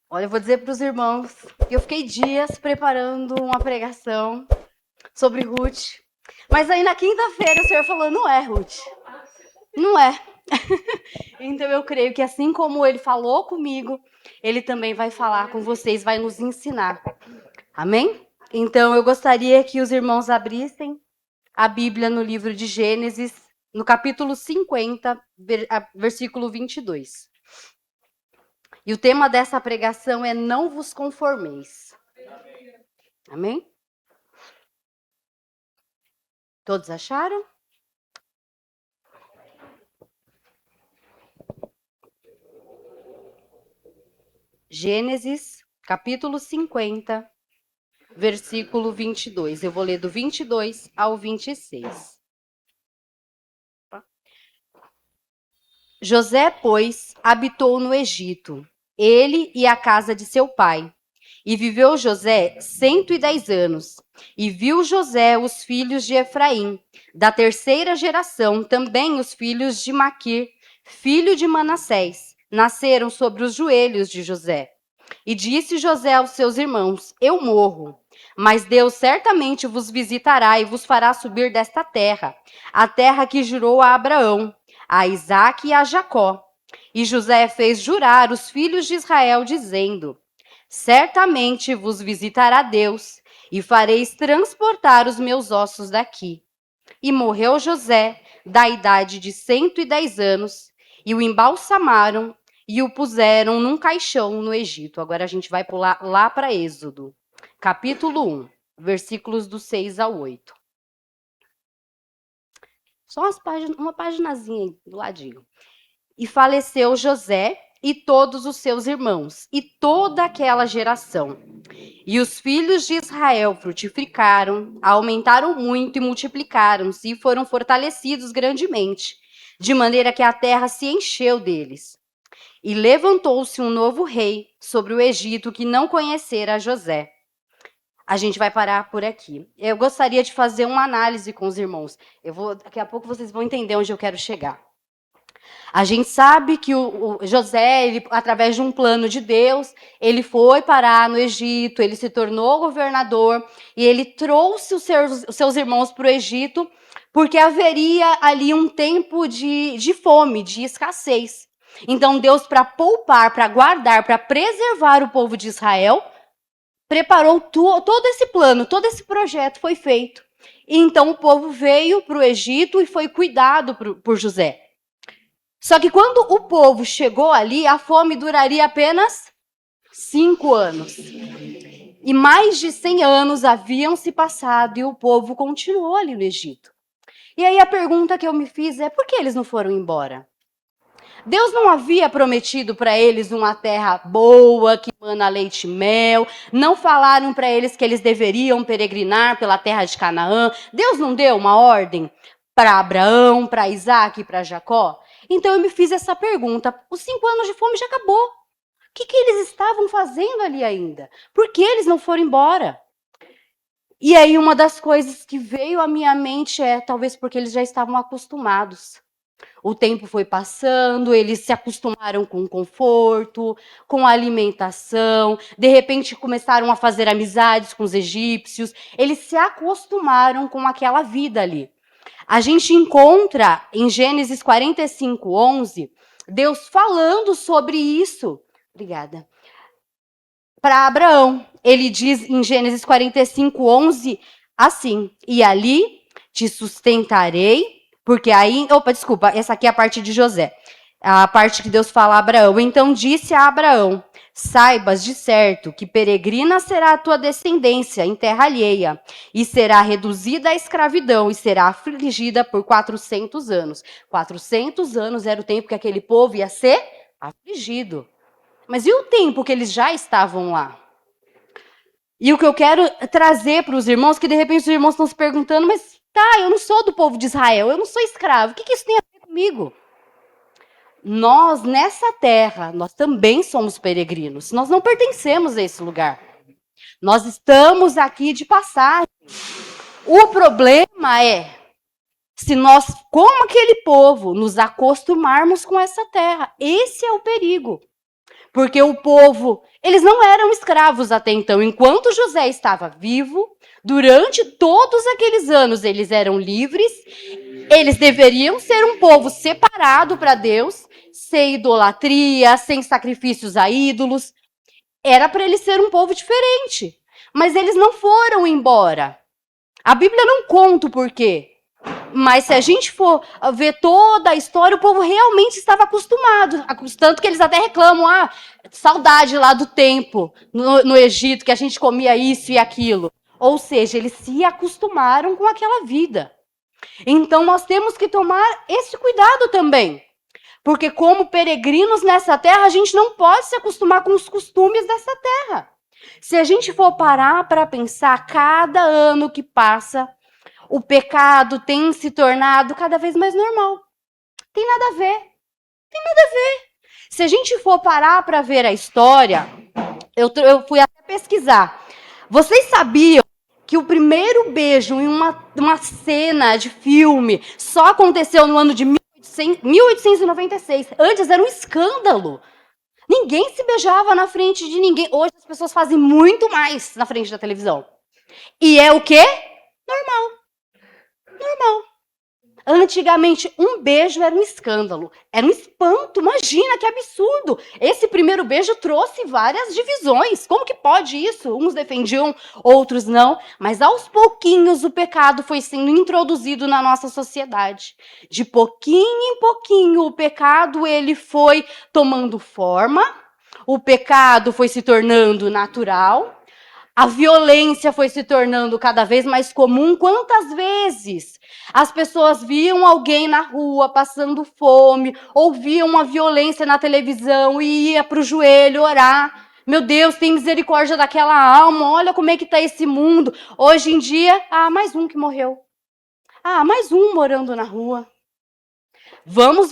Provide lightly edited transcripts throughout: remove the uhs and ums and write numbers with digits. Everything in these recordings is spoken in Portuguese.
Olha, eu vou dizer para os irmãos que eu fiquei dias preparando uma pregação sobre Ruth. Mas aí na quinta-feira o Senhor falou, não é, Ruth. Não é. Então eu creio que assim como Ele falou comigo, Ele também vai falar com vocês, vai nos ensinar. Amém? Então eu gostaria que os irmãos abrissem a Bíblia no livro de Gênesis, no capítulo 50, versículo 22. E o tema dessa pregação é não vos conformeis. Amém? Todos acharam? Gênesis, capítulo 50, versículo 22. Eu vou ler do 22 ao 26. José, pois, habitou no Egito, ele e a casa de seu pai. E viveu José 110 anos. E viu José os filhos de Efraim, da terceira geração, também os filhos de Maquir, filho de Manassés, nasceram sobre os joelhos de José. E disse José aos seus irmãos: Eu morro, mas Deus certamente vos visitará e vos fará subir desta terra, a terra que jurou a Abraão, a Isaque e a Jacó. E José fez jurar os filhos de Israel, dizendo: Certamente vos visitará Deus, e fareis transportar os meus ossos daqui. E morreu José, da idade de 110 anos, e o embalsamaram e o puseram num caixão no Egito. Agora a gente vai pular lá para Êxodo, capítulo 1, versículos do 6 ao 8. Só uma paginazinha aí do ladinho. E faleceu José e todos os seus irmãos, e toda aquela geração. E os filhos de Israel frutificaram, aumentaram muito e multiplicaram-se, e foram fortalecidos grandemente, de maneira que a terra se encheu deles. E levantou-se um novo rei sobre o Egito que não conhecera José. A gente vai parar por aqui. Eu gostaria de fazer uma análise com os irmãos. Daqui a pouco vocês vão entender onde eu quero chegar. A gente sabe que o José, ele, através de um plano de Deus, ele foi parar no Egito, ele se tornou governador e ele trouxe os seus irmãos para o Egito porque haveria ali um tempo de fome, de escassez. Então Deus, para poupar, para guardar, para preservar o povo de Israel, preparou todo esse plano, todo esse projeto foi feito. E então o povo veio para o Egito e foi cuidado por José. Só que quando o povo chegou ali, a fome duraria apenas 5 anos. E mais de 100 anos haviam se passado e o povo continuou ali no Egito. E aí a pergunta que eu me fiz é: por que eles não foram embora? Deus não havia prometido para eles uma terra boa, que mana leite e mel. Não falaram para eles que eles deveriam peregrinar pela terra de Canaã. Deus não deu uma ordem para Abraão, para Isaac e para Jacó? Então eu me fiz essa pergunta: os 5 anos de fome já acabou. O que eles estavam fazendo ali ainda? Por que eles não foram embora? E aí uma das coisas que veio à minha mente é talvez porque eles já estavam acostumados. O tempo foi passando, eles se acostumaram com o conforto, com a alimentação, de repente começaram a fazer amizades com os egípcios, eles se acostumaram com aquela vida ali. A gente encontra em Gênesis 45, 11, Deus falando sobre isso. Obrigada. Para Abraão, ele diz em Gênesis 45, 11, assim: E ali te sustentarei, porque aí... Opa, desculpa, essa aqui é a parte de José. A parte que Deus fala a Abraão. Então disse a Abraão: Saibas de certo que peregrina será a tua descendência em terra alheia, e será reduzida à escravidão, e será afligida por 400 anos. 400 anos era o tempo que aquele povo ia ser afligido. Mas e o tempo que eles já estavam lá? E o que eu quero trazer para os irmãos, que de repente os irmãos estão se perguntando, mas tá, eu não sou do povo de Israel, eu não sou escravo, o que isso tem a ver comigo? Nós, nessa terra, nós também somos peregrinos, nós não pertencemos a esse lugar. Nós estamos aqui de passagem. O problema é, se nós, como aquele povo, nos acostumarmos com essa terra, esse é o perigo. Porque o povo, eles não eram escravos até então. Enquanto José estava vivo, durante todos aqueles anos eles eram livres. Eles deveriam ser um povo separado para Deus, sem idolatria, sem sacrifícios a ídolos. Era para eles ser um povo diferente. Mas eles não foram embora. A Bíblia não conta o porquê. Mas se a gente for ver toda a história, o povo realmente estava acostumado. Tanto que eles até reclamam, saudade lá do tempo, no Egito, que a gente comia isso e aquilo. Ou seja, eles se acostumaram com aquela vida. Então nós temos que tomar esse cuidado também. Porque como peregrinos nessa terra, a gente não pode se acostumar com os costumes dessa terra. Se a gente for parar para pensar, cada ano que passa, o pecado tem se tornado cada vez mais normal. Tem nada a ver. Tem nada a ver. Se a gente for parar para ver a história, eu fui até pesquisar. Vocês sabiam que o primeiro beijo em uma cena de filme só aconteceu no ano de 1896? Antes era um escândalo. Ninguém se beijava na frente de ninguém. Hoje as pessoas fazem muito mais na frente da televisão. E é o quê? Normal. Antigamente, um beijo era um escândalo, era um espanto. Imagina que absurdo. Esse primeiro beijo trouxe várias divisões. Como que pode isso? Uns defendiam, outros não. Mas aos pouquinhos o pecado foi sendo introduzido na nossa sociedade. De pouquinho em pouquinho o pecado ele foi tomando forma. O pecado foi se tornando natural. A violência foi se tornando cada vez mais comum. Quantas vezes as pessoas viam alguém na rua passando fome, ouviam uma violência na televisão e ia para o joelho orar. Meu Deus, tem misericórdia daquela alma, olha como é que está esse mundo. Hoje em dia, mais um que morreu. Mais um morando na rua. Vamos,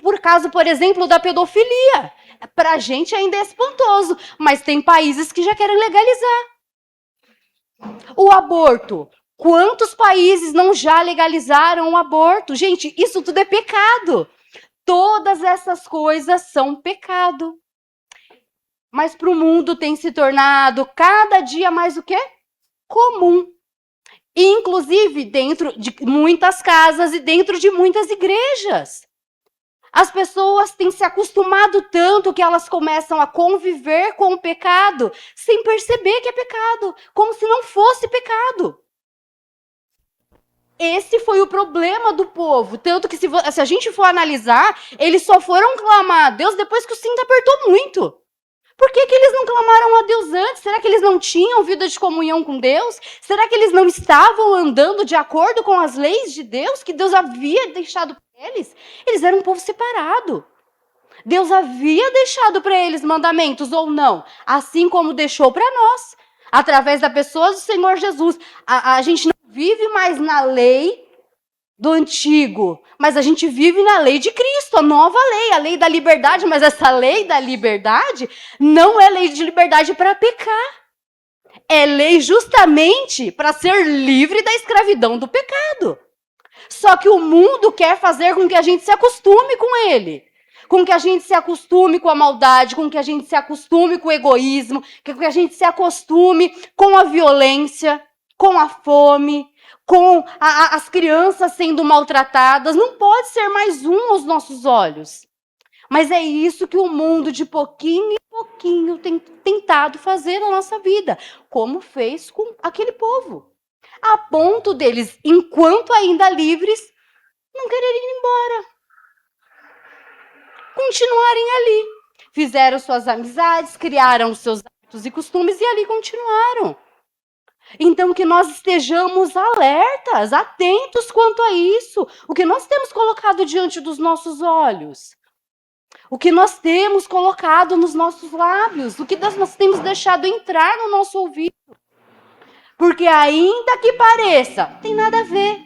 por caso, por exemplo, da pedofilia. Para a gente ainda é espantoso, mas tem países que já querem legalizar. O aborto. Quantos países não já legalizaram o aborto? Gente, isso tudo é pecado. Todas essas coisas são pecado. Mas para o mundo tem se tornado cada dia mais o quê? Comum. Inclusive dentro de muitas casas e dentro de muitas igrejas. As pessoas têm se acostumado tanto que elas começam a conviver com o pecado sem perceber que é pecado, como se não fosse pecado. Esse foi o problema do povo. Tanto que se a gente for analisar, eles só foram clamar a Deus depois que o cinto apertou muito. Por que eles não clamaram a Deus antes? Será que eles não tinham vida de comunhão com Deus? Será que eles não estavam andando de acordo com as leis de Deus que Deus havia deixado para eles? Eles eram um povo separado. Deus havia deixado para eles mandamentos ou não? Assim como deixou para nós, através da pessoa do Senhor Jesus. A gente não vive mais na lei do antigo, mas a gente vive na lei de Cristo, a nova lei, a lei da liberdade. Mas essa lei da liberdade não é lei de liberdade para pecar. É lei justamente para ser livre da escravidão do pecado. Só que o mundo quer fazer com que a gente se acostume com ele. Com que a gente se acostume com a maldade, com que a gente se acostume com o egoísmo, com que a gente se acostume com a violência, com a fome, com as crianças sendo maltratadas. Não pode ser mais um aos nossos olhos. Mas é isso que o mundo, de pouquinho em pouquinho, tem tentado fazer na nossa vida, como fez com aquele povo. A ponto deles, enquanto ainda livres, não quererem ir embora. Continuarem ali. Fizeram suas amizades, criaram seus hábitos e costumes e ali continuaram. Então, que nós estejamos alertas, atentos quanto a isso. O que nós temos colocado diante dos nossos olhos. O que nós temos colocado nos nossos lábios. O que nós temos deixado entrar no nosso ouvido. Porque ainda que pareça, tem nada a ver.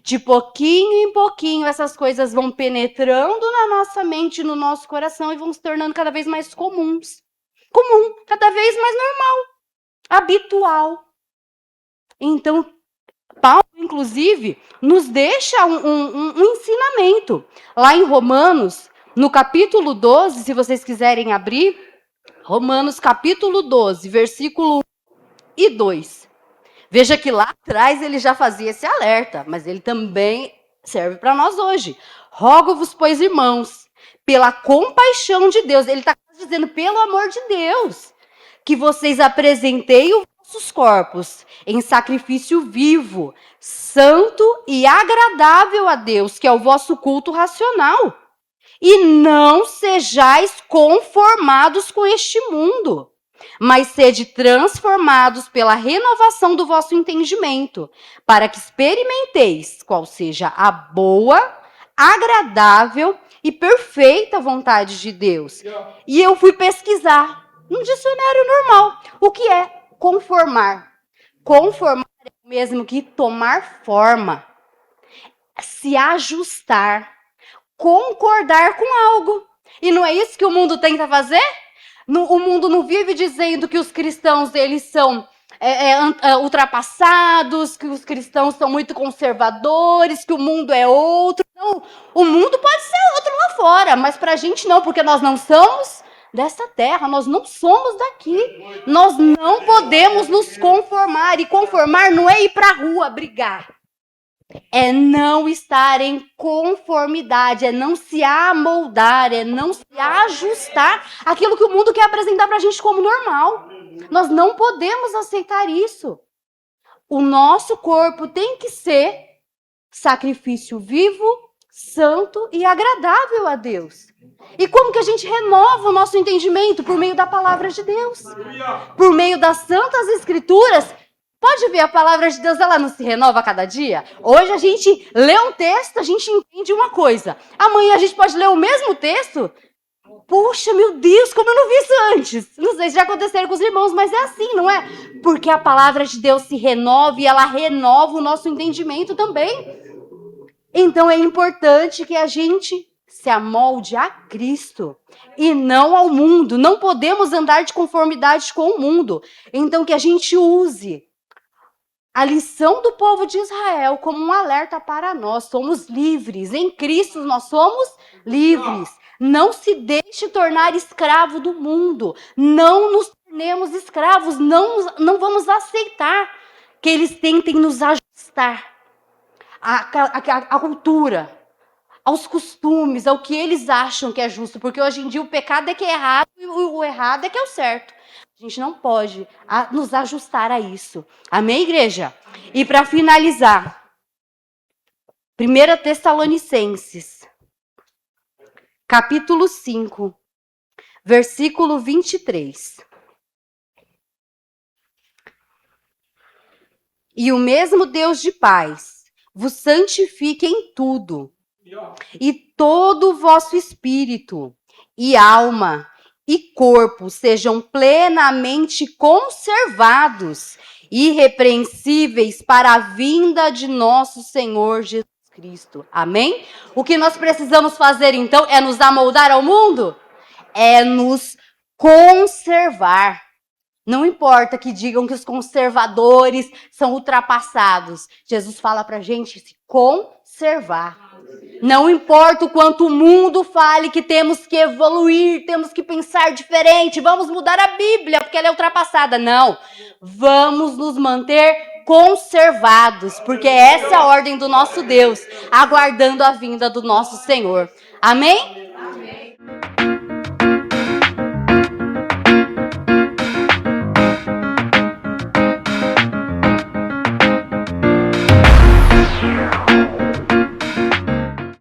De pouquinho em pouquinho, essas coisas vão penetrando na nossa mente, no nosso coração e vão se tornando cada vez mais comuns. Comum, cada vez mais normal, habitual. Então, Paulo, inclusive, nos deixa um ensinamento. Lá em Romanos, No capítulo 12, se vocês quiserem abrir, Romanos capítulo 12, versículo 1 e 2. Veja que lá atrás ele já fazia esse alerta, mas ele também serve para nós hoje. Rogo-vos, pois, irmãos, pela compaixão de Deus, ele está dizendo, pelo amor de Deus, que vocês apresentem os vossos corpos em sacrifício vivo, santo e agradável a Deus, que é o vosso culto racional. E não sejais conformados com este mundo, mas sede transformados pela renovação do vosso entendimento, para que experimenteis qual seja a boa, agradável e perfeita vontade de Deus. E eu fui pesquisar no dicionário normal o que é conformar. Conformar é o mesmo que tomar forma, se ajustar, concordar com algo. E não é isso que o mundo tenta fazer? O mundo não vive dizendo que os cristãos eles são ultrapassados, que os cristãos são muito conservadores, que o mundo é outro. Não, o mundo pode ser outro lá fora, mas pra gente não, porque nós não somos dessa terra, nós não somos daqui. Nós não podemos nos conformar, e conformar não é ir pra rua brigar. É não estar em conformidade, é não se amoldar, é não se ajustar àquilo que o mundo quer apresentar para a gente como normal. Nós não podemos aceitar isso. O nosso corpo tem que ser sacrifício vivo, santo e agradável a Deus. E como que a gente renova o nosso entendimento? Por meio da palavra de Deus. Por meio das santas escrituras. Pode ver, a palavra de Deus, ela não se renova a cada dia? Hoje a gente lê um texto, a gente entende uma coisa. Amanhã a gente pode ler o mesmo texto. Puxa, meu Deus, como eu não vi isso antes. Não sei se já aconteceu com os irmãos, mas é assim, não é? Porque a palavra de Deus se renova e ela renova o nosso entendimento também. Então é importante que a gente se amolde a Cristo e não ao mundo. Não podemos andar de conformidade com o mundo. Então que a gente use a lição do povo de Israel como um alerta para nós. Somos livres. Em Cristo nós somos livres. Não se deixe tornar escravo do mundo. Não nos tornemos escravos. Não vamos aceitar que eles tentem nos ajustar à cultura, aos costumes, ao que eles acham que é justo. Porque hoje em dia o pecado é que é errado e o errado é que é o certo. A gente não pode nos ajustar a isso. Amém, igreja? E para finalizar, 1 Tessalonicenses, capítulo 5, versículo 23. E o mesmo Deus de paz vos santifique em tudo, e todo o vosso espírito e alma e corpo sejam plenamente conservados, irrepreensíveis para a vinda de nosso Senhor Jesus Cristo. Amém? O que nós precisamos fazer, então, é nos amoldar ao mundo? É nos conservar. Não importa que digam que os conservadores são ultrapassados. Jesus fala pra gente se conservar. Não importa o quanto o mundo fale que temos que evoluir, temos que pensar diferente, vamos mudar a Bíblia porque ela é ultrapassada. Não, vamos nos manter conservados, porque essa é a ordem do nosso Deus, aguardando a vinda do nosso Senhor. Amém?